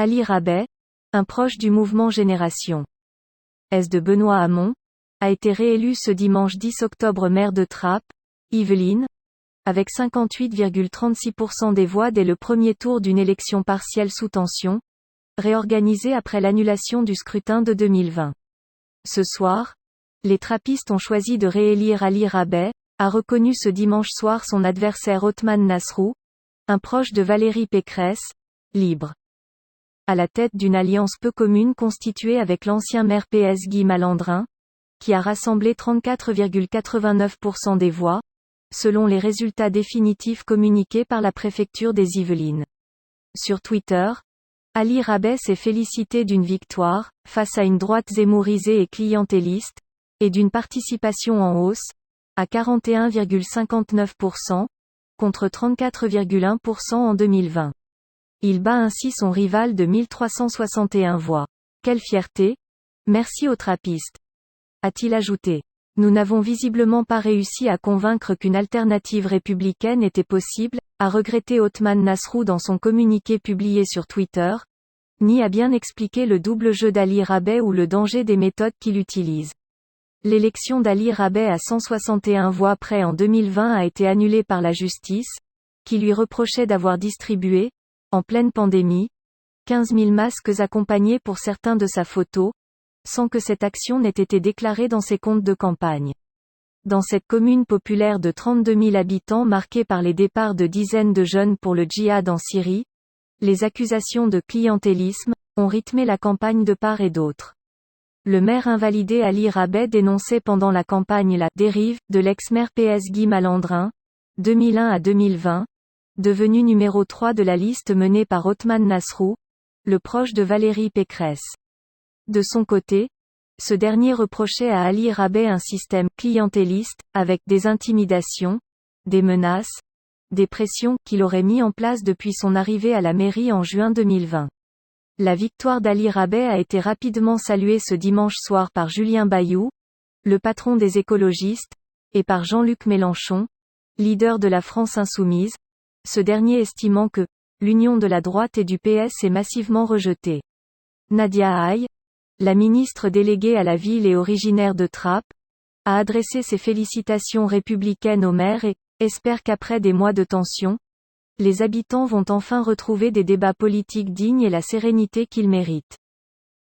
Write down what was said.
Ali Rabet, un proche du mouvement Génération S de Benoît Hamon, a été réélu ce dimanche 10 octobre maire de Trappes, Yvelines, avec 58,36% des voix dès le premier tour d'une élection partielle sous tension, réorganisée après l'annulation du scrutin de 2020. Ce soir, les trappistes ont choisi de réélire Ali Rabet, a reconnu ce dimanche soir son adversaire Othmane Nasrou, un proche de Valérie Pécresse, libre. À la tête d'une alliance peu commune constituée avec l'ancien maire PS Guy Malandrin, qui a rassemblé 34,89% des voix, selon les résultats définitifs communiqués par la préfecture des Yvelines. Sur Twitter, Ali Rabet s'est félicité d'une victoire, face à une droite zémourisée et clientéliste, et d'une participation en hausse, à 41,59%, contre 34,1% en 2020. Il bat ainsi son rival de 1361 voix. Quelle fierté! Merci aux trappistes, a-t-il ajouté. Nous n'avons visiblement pas réussi à convaincre qu'une alternative républicaine était possible, a regretté Othmane Nasrou dans son communiqué publié sur Twitter, ni à bien expliquer le double jeu d'Ali Rabet ou le danger des méthodes qu'il utilise. L'élection d'Ali Rabet à 161 voix près en 2020 a été annulée par la justice, qui lui reprochait d'avoir distribué, en pleine pandémie, 15 000 masques accompagnés pour certains de sa photo, sans que cette action n'ait été déclarée dans ses comptes de campagne. Dans cette commune populaire de 32 000 habitants marquée par les départs de dizaines de jeunes pour le djihad en Syrie, les accusations de clientélisme ont rythmé la campagne de part et d'autre. Le maire invalidé Ali Rabet dénonçait pendant la campagne la « dérive » de l'ex-maire PS Guy Malandrin, 2001 à 2020, devenu numéro 3 de la liste menée par Othmane Nasrou, le proche de Valérie Pécresse. De son côté, ce dernier reprochait à Ali Rabet un système clientéliste, avec des intimidations, des menaces, des pressions qu'il aurait mis en place depuis son arrivée à la mairie en juin 2020. La victoire d'Ali Rabet a été rapidement saluée ce dimanche soir par Julien Bayou, le patron des écologistes, et par Jean-Luc Mélenchon, leader de la France insoumise, ce dernier estimant que l'union de la droite et du PS est massivement rejetée. Nadia Haye, la ministre déléguée à la ville et originaire de Trappes, a adressé ses félicitations républicaines au maire et espère qu'après des mois de tension, les habitants vont enfin retrouver des débats politiques dignes et la sérénité qu'ils méritent.